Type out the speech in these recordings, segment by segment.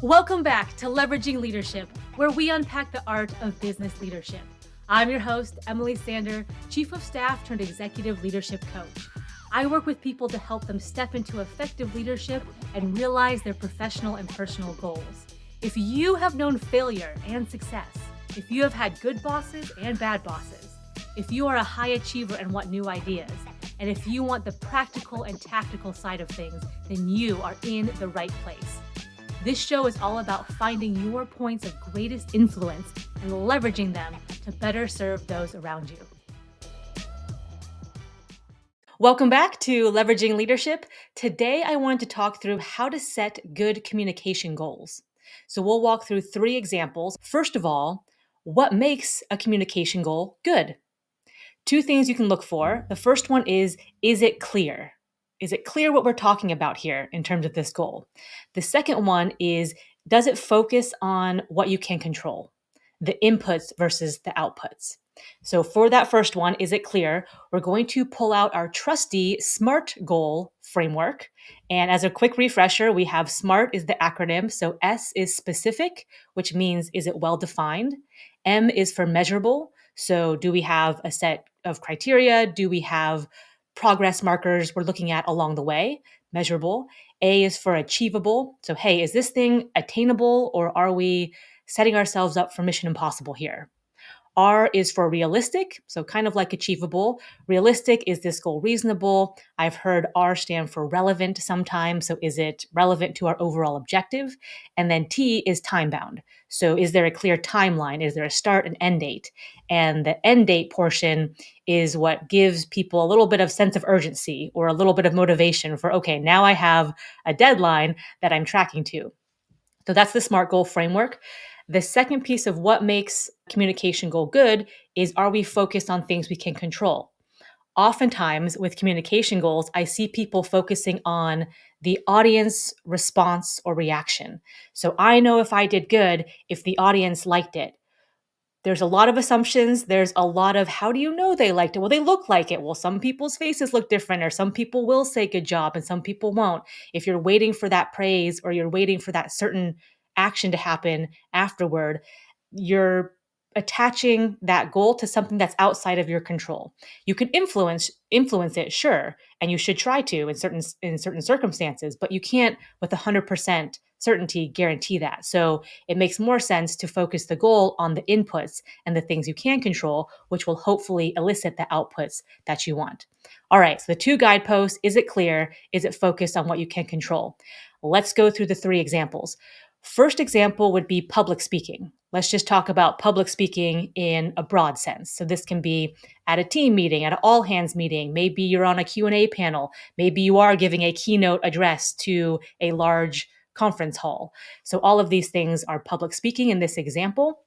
Welcome back to Leveraging Leadership, where we unpack the art of business leadership. I'm your host, Emily Sander, Chief of Staff turned Executive Leadership Coach. I work with people to help them step into effective leadership and realize their professional and personal goals. If you have known failure and success, if you have had good bosses and bad bosses, if you are a high achiever and want new ideas, and if you want the practical and tactical side of things, then you are in the right place. This show is all about finding your points of greatest influence and leveraging them to better serve those around you. Welcome back to Leveraging Leadership. Today, I wanted to talk through how to set good communication goals. So we'll walk through 3 examples. First of all, what makes a communication goal good? 2 things you can look for. The first one is it clear? Is it clear what we're talking about here in terms of this goal? The second one is, does it focus on what you can control? The inputs versus the outputs. So for that first one, is it clear? We're going to pull out our trusty SMART goal framework. And as a quick refresher, we have SMART is the acronym. So S is specific, which means is it well defined? M is for measurable. So do we have a set of criteria? Do we have progress markers we're looking at along the way? Measurable. A is for achievable. So, hey, is this thing attainable or are we setting ourselves up for Mission Impossible here? R is for realistic, so kind of like achievable. Realistic, is this goal reasonable? I've heard R stand for relevant sometimes, so is it relevant to our overall objective? And then T is time bound. So is there a clear timeline? Is there a start and end date? And the end date portion is what gives people a little bit of sense of urgency or a little bit of motivation for, okay, now I have a deadline that I'm tracking to. So that's the SMART goal framework. The second piece of what makes communication goal good is, are we focused on things we can control? Oftentimes with communication goals, I see people focusing on the audience response or reaction. So I know if I did good, if the audience liked it. There's a lot of assumptions. There's a lot of, how do you know they liked it? Well, they look like it. Well, some people's faces look different, or some people will say good job and some people won't. If you're waiting for that praise or you're waiting for that certain action to happen afterward, you're attaching that goal to something that's outside of your control. You can influence it, sure, and you should try to in certain circumstances, but you can't with 100% certainty guarantee that. So it makes more sense to focus the goal on the inputs and the things you can control, which will hopefully elicit the outputs that you want. All right, so the 2 guideposts, is it clear? Is it focused on what you can control? Let's go through the 3 examples. First example would be public speaking. Let's just talk about public speaking in a broad sense. So this can be at a team meeting, at an all hands meeting. Maybe you're on a Q&A panel. Maybe you are giving a keynote address to a large conference hall. So all of these things are public speaking in this example.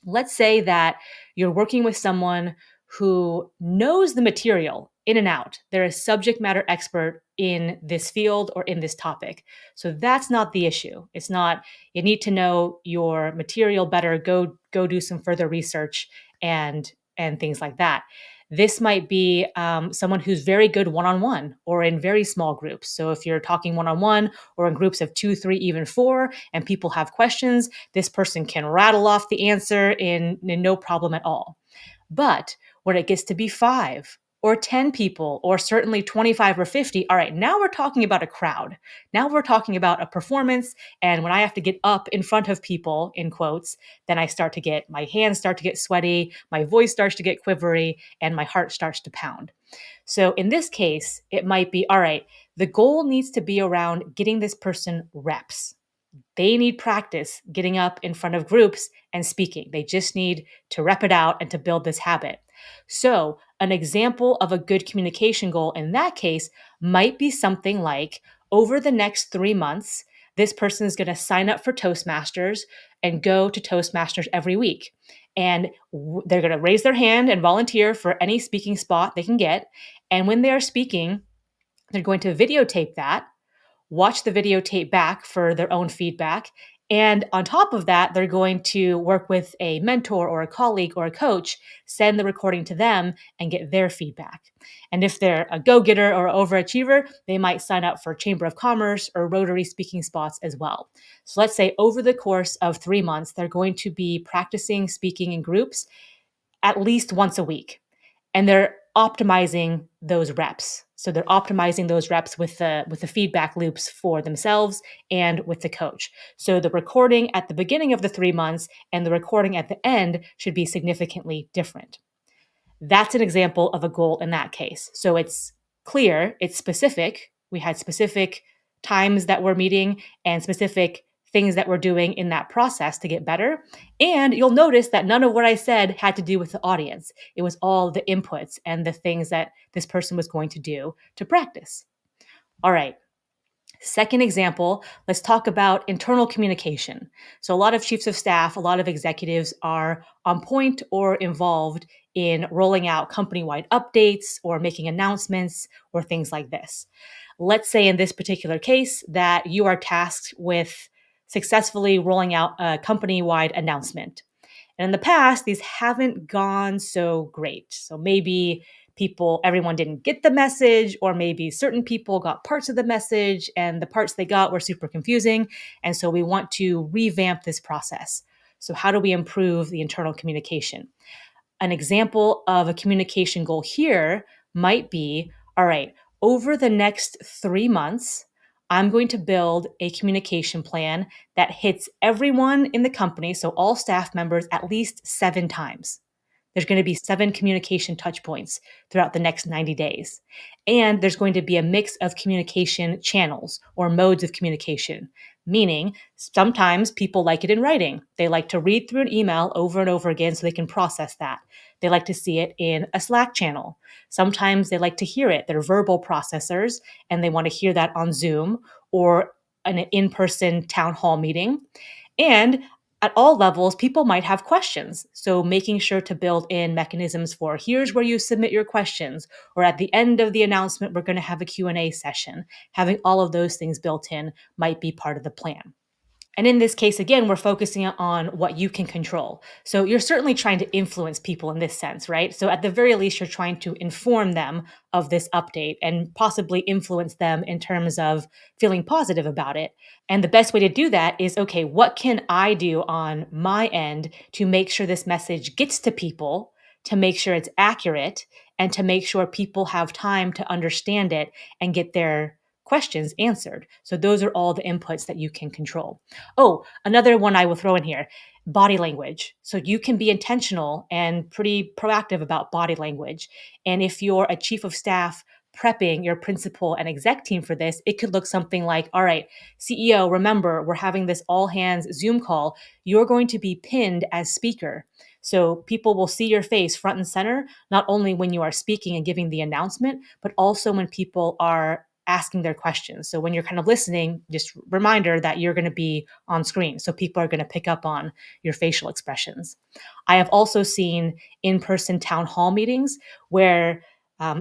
Let's say that you're working with someone who knows the material in and out. They're a subject matter expert in this field or in this topic. So that's not the issue. It's not, you need to know your material better, go do some further research and things like that. This might be someone who's very good one-on-one or in very small groups. So if you're talking one-on-one or in groups of 2, 3, even 4, and people have questions, this person can rattle off the answer in no problem at all. But when it gets to be 5 or 10 people, or certainly 25 or 50, all right, now we're talking about a crowd. Now we're talking about a performance. And when I have to get up in front of people, in quotes, then my hands start to get sweaty, my voice starts to get quivery, and my heart starts to pound. So in this case, it might be, all right, the goal needs to be around getting this person reps. They need practice getting up in front of groups and speaking. They just need to rep it out and to build this habit. So, an example of a good communication goal in that case might be something like, over the next 3 months, this person is going to sign up for Toastmasters and go to Toastmasters every week. And they're going to raise their hand and volunteer for any speaking spot they can get. And when they're speaking, they're going to videotape that, watch the videotape back for their own feedback, And on top of that, they're going to work with a mentor or a colleague or a coach, send the recording to them and get their feedback. And if they're a go-getter or overachiever, they might sign up for Chamber of Commerce or Rotary speaking spots as well. So let's say over the course of 3 months, they're going to be practicing speaking in groups at least once a week. And they're optimizing those reps. So they're optimizing those reps with the feedback loops for themselves and with the coach. So the recording at the beginning of the 3 months and the recording at the end should be significantly different. That's an example of a goal in that case. So it's clear, it's specific. We had specific times that we're meeting and specific things that we're doing in that process to get better. And you'll notice that none of what I said had to do with the audience. It was all the inputs and the things that this person was going to do to practice. All right. Second example, let's talk about internal communication. So, a lot of chiefs of staff, a lot of executives are on point or involved in rolling out company wide updates or making announcements or things like this. Let's say in this particular case that you are tasked with successfully rolling out a company wide announcement. And in the past, these haven't gone so great. So maybe everyone didn't get the message, or maybe certain people got parts of the message and the parts they got were super confusing. And so we want to revamp this process. So, how do we improve the internal communication? An example of a communication goal here might be, all right, over the next 3 months, I'm going to build a communication plan that hits everyone in the company, so all staff members, at least 7 times. There's going to be 7 communication touch points throughout the next 90 days. And there's going to be a mix of communication channels or modes of communication, meaning sometimes people like it in writing. They like to read through an email over and over again so they can process that. They like to see it in a Slack channel. Sometimes they like to hear it. They're verbal processors and they want to hear that on Zoom or an in person town hall meeting. And at all levels, people might have questions. So making sure to build in mechanisms for here's where you submit your questions, or at the end of the announcement, we're going to have a Q&A session. Having all of those things built in might be part of the plan. And in this case, again, we're focusing on what you can control. So you're certainly trying to influence people in this sense, right? So at the very least, you're trying to inform them of this update and possibly influence them in terms of feeling positive about it. And the best way to do that is, okay, what can I do on my end to make sure this message gets to people, to make sure it's accurate, and to make sure people have time to understand it and get their questions answered. So those are all the inputs that you can control. Oh, another one I will throw in here, body language. So you can be intentional and pretty proactive about body language. And if you're a chief of staff prepping your principal and exec team for this, it could look something like, all right, CEO, remember, we're having this all hands Zoom call. You're going to be pinned as speaker. So people will see your face front and center, not only when you are speaking and giving the announcement, but also when people are asking their questions. So when you're kind of listening, just reminder that you're going to be on screen. So people are going to pick up on your facial expressions. I have also seen in-person town hall meetings where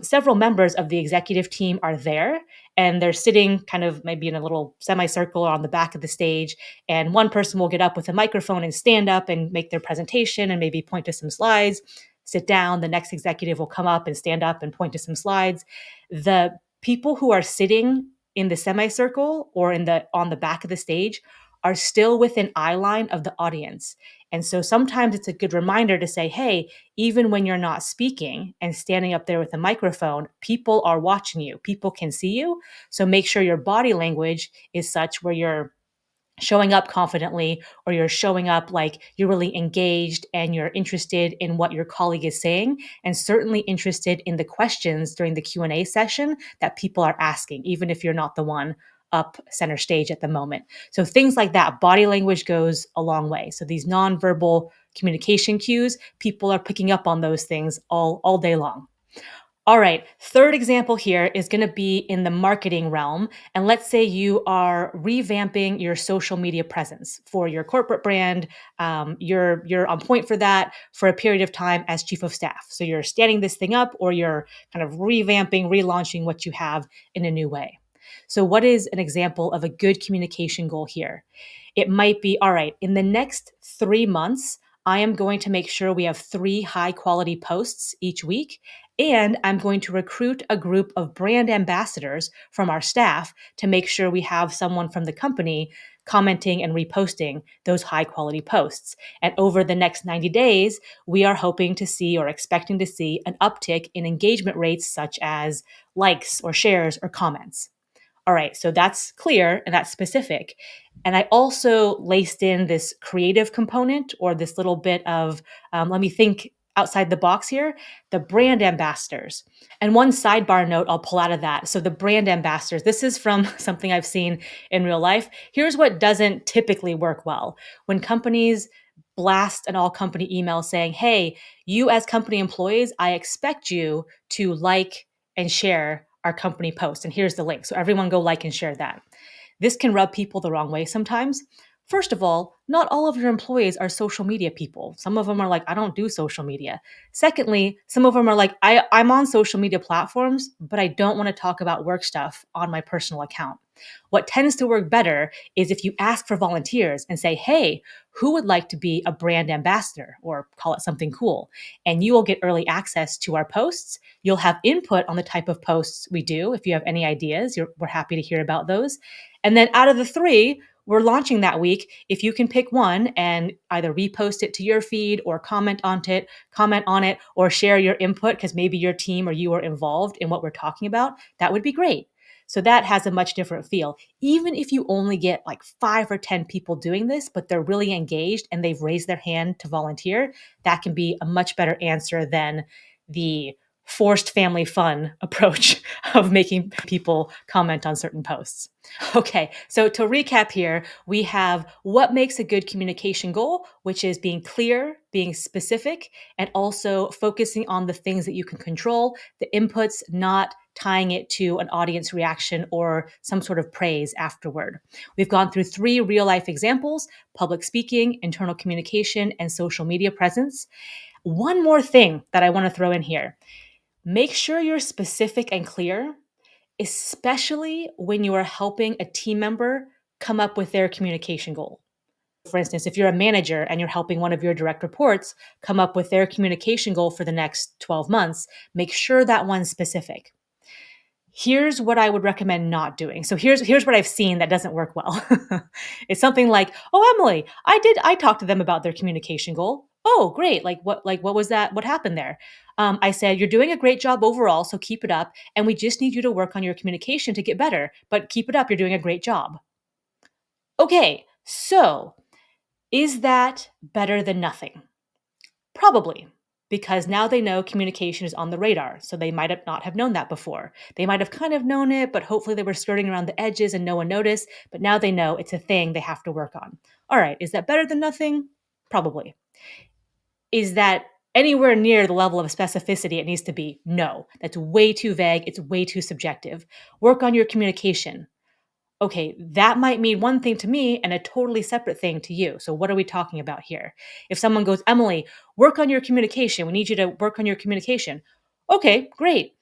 several members of the executive team are there and they're sitting kind of maybe in a little semicircle or on the back of the stage. And one person will get up with a microphone and stand up and make their presentation and maybe point to some slides, sit down. The next executive will come up and stand up and point to some slides. The people who are sitting in the semicircle or on the back of the stage are still within eye line of the audience. And so sometimes it's a good reminder to say, hey, even when you're not speaking and standing up there with a microphone, people are watching you. People can see you. So make sure your body language is such where you're showing up confidently, or you're showing up like you're really engaged and you're interested in what your colleague is saying, and certainly interested in the questions during the Q&A session that people are asking, even if you're not the one up center stage at the moment. So things like that, body language goes a long way. So these nonverbal communication cues, people are picking up on those things all day long. All right, third example here is going to be in the marketing realm. And let's say you are revamping your social media presence for your corporate brand. You're on point for that for a period of time as chief of staff. So you're standing this thing up, or you're kind of revamping, relaunching what you have in a new way. So, what is an example of a good communication goal here? It might be, all right, in the next 3 months, I am going to make sure we have 3 high quality posts each week. And I'm going to recruit a group of brand ambassadors from our staff to make sure we have someone from the company commenting and reposting those high quality posts. And over the next 90 days, we are hoping to see or expecting to see an uptick in engagement rates such as likes or shares or comments. All right, so that's clear and that's specific. And I also laced in this creative component or this little bit of, let me think outside the box here, the brand ambassadors. And one sidebar note I'll pull out of that. So, the brand ambassadors, this is from something I've seen in real life. Here's what doesn't typically work well when companies blast an all company email saying, hey, you as company employees, I expect you to like and share our company post. And here's the link. So everyone go like and share that. This can rub people the wrong way sometimes. First of all, not all of your employees are social media people. Some of them are like, I don't do social media. Secondly, some of them are like, I'm on social media platforms, but I don't want to talk about work stuff on my personal account. What tends to work better is if you ask for volunteers and say, hey, who would like to be a brand ambassador or call it something cool? And you will get early access to our posts. You'll have input on the type of posts we do. If you have any ideas, we're happy to hear about those. And then out of the 3, we're launching that week. If you can pick one and either repost it to your feed or comment on it, or share your input because maybe your team or you are involved in what we're talking about, that would be great. So that has a much different feel. Even if you only get like 5 or 10 people doing this, but they're really engaged and they've raised their hand to volunteer, that can be a much better answer than the forced family fun approach of making people comment on certain posts. Okay, so to recap here, we have what makes a good communication goal, which is being clear, being specific, and also focusing on the things that you can control, the inputs, not tying it to an audience reaction or some sort of praise afterward. We've gone through 3 real life examples: public speaking, internal communication, and social media presence. One more thing that I want to throw in here: make sure you're specific and clear, especially when you are helping a team member come up with their communication goal. For instance, if you're a manager and you're helping one of your direct reports come up with their communication goal for the next 12 months, make sure that one's specific. Here's what I would recommend not doing. So here's what I've seen that doesn't work well. It's something like, "Oh, Emily, I talked to them about their communication goal." "Oh, great. What was that? What happened there?" I said, "You're doing a great job overall, so keep it up, and we just need you to work on your communication to get better, but keep it up. You're doing a great job." Okay. So, is that better than nothing? Probably, because now they know communication is on the radar. So they might have not have known that before. They might have kind of known it, but hopefully they were skirting around the edges and no one noticed. But now they know it's a thing they have to work on. All right, is that better than nothing? Probably. Is that anywhere near the level of specificity it needs to be? No. That's way too vague. It's way too subjective. Work on your communication. Okay, that might mean one thing to me and a totally separate thing to you. So, what are we talking about here? If someone goes, Emily, work on your communication. We need you to work on your communication. Okay, great.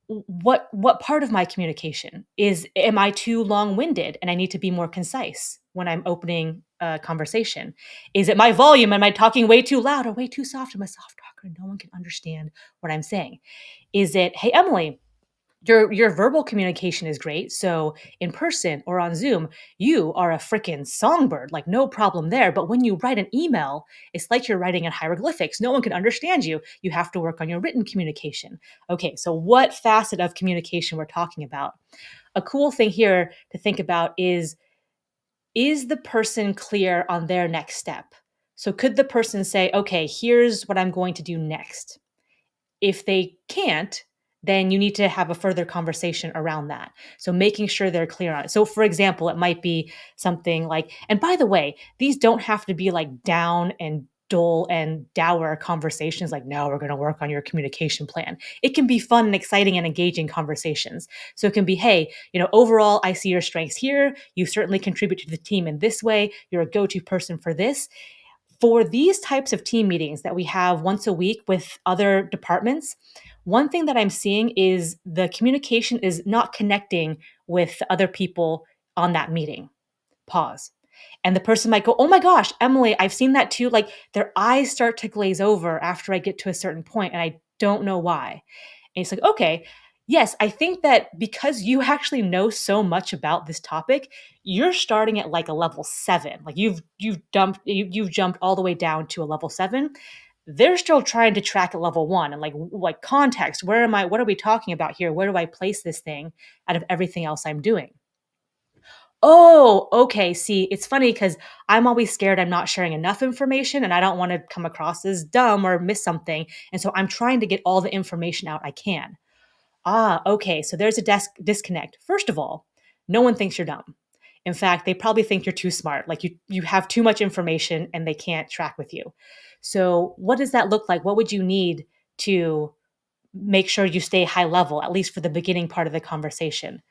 What part of my communication am I too long-winded and I need to be more concise when I'm opening a conversation? Is it my volume? Am I talking way too loud or way too soft? I'm a soft talker and no one can understand what I'm saying. Is it, hey Emily, your verbal communication is great. So in person or on Zoom, you are a freaking songbird, like no problem there. But when you write an email, it's like you're writing in hieroglyphics. No one can understand you. You have to work on your written communication. Okay, so what facet of communication we're talking about? A cool thing here to think about is the person clear on their next step? So could the person say, okay, here's what I'm going to do next? If they can't, then you need to have a further conversation around that. So making sure they're clear on it. So for example, it might be something like, and by the way, these don't have to be like down and dull and dour conversations like, now we're going to work on your communication plan. It can be fun and exciting and engaging conversations. So it can be, hey, overall, I see your strengths here. You certainly contribute to the team in this way. You're a go-to person for this. For these types of team meetings that we have once a week with other departments, one thing that I'm seeing is the communication is not connecting with the other people on that meeting. Pause. And the person might go, "Oh my gosh, Emily, I've seen that too." Like their eyes start to glaze over after I get to a certain point, and I don't know why. And it's like, okay, yes, I think that because you actually know so much about this topic, you're starting at like a level 7. Like you've jumped all the way down to a level 7. They're still trying to track at level 1 and like context. Where am I? What are we talking about here? Where do I place this thing out of everything else I'm doing? Oh, okay. See, it's funny because I'm always scared I'm not sharing enough information and I don't want to come across as dumb or miss something. And so I'm trying to get all the information out I can. Ah, okay. So there's a disconnect. First of all, no one thinks you're dumb. In fact, they probably think you're too smart. Like you have too much information and they can't track with you. So what does that look like? What would you need to make sure you stay high level, at least for the beginning part of the conversation?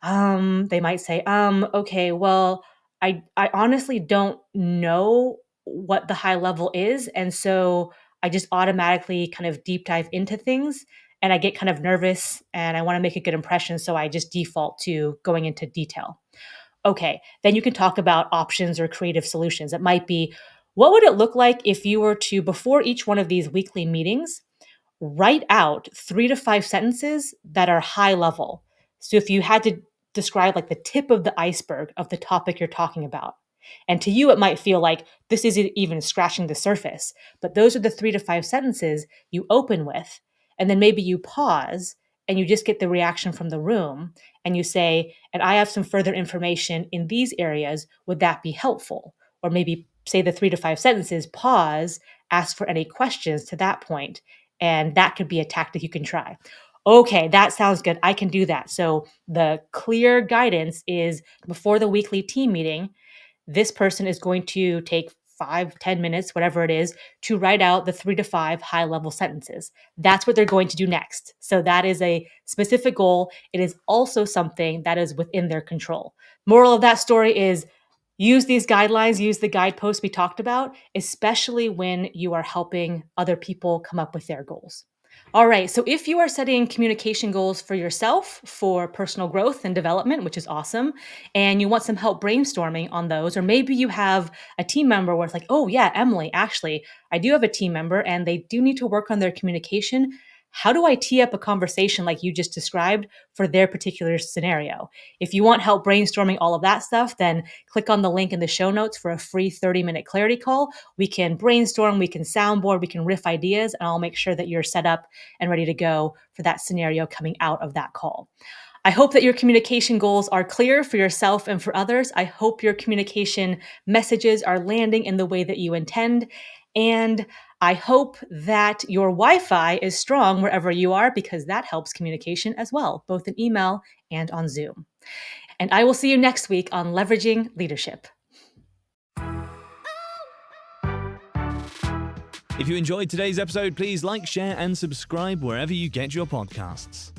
They might say, okay, well, I honestly don't know what the high level is, and so I just automatically kind of deep dive into things, and I get kind of nervous, and I wanna make a good impression, so I just default to going into detail. Okay, then you can talk about options or creative solutions. It might be, what would it look like if you were to, before each one of these weekly meetings, write out 3 to 5 sentences that are high level. So if you had to describe like the tip of the iceberg of the topic you're talking about, and to you it might feel like this isn't even scratching the surface, but those are the 3 to 5 sentences you open with, and then maybe you pause and you just get the reaction from the room and you say, "And I have some further information in these areas, would that be helpful?" Or maybe say the 3 to 5 sentences, pause, ask for any questions to that point, and that could be a tactic you can try. Okay, that sounds good. I can do that. So the clear guidance is before the weekly team meeting, this person is going to take 5, 10 minutes, whatever it is, to write out the 3 to 5 high level sentences. That's what they're going to do next. So that is a specific goal. It is also something that is within their control. Moral of that story is use these guidelines, use the guideposts we talked about, especially when you are helping other people come up with their goals. All right. So if you are setting communication goals for yourself for personal growth and development, which is awesome, and you want some help brainstorming on those, or maybe you have a team member where it's like, oh, yeah, Emily, actually, I do have a team member and they do need to work on their communication. How do I tee up a conversation like you just described for their particular scenario? If you want help brainstorming all of that stuff, then click on the link in the show notes for a free 30-minute clarity call. We can brainstorm, we can soundboard, we can riff ideas, and I'll make sure that you're set up and ready to go for that scenario coming out of that call. I hope that your communication goals are clear for yourself and for others. I hope your communication messages are landing in the way that you intend. And I hope that your Wi Fi is strong wherever you are because that helps communication as well, both in email and on Zoom. And I will see you next week on Leveraging Leadership. If you enjoyed today's episode, please like, share, and subscribe wherever you get your podcasts.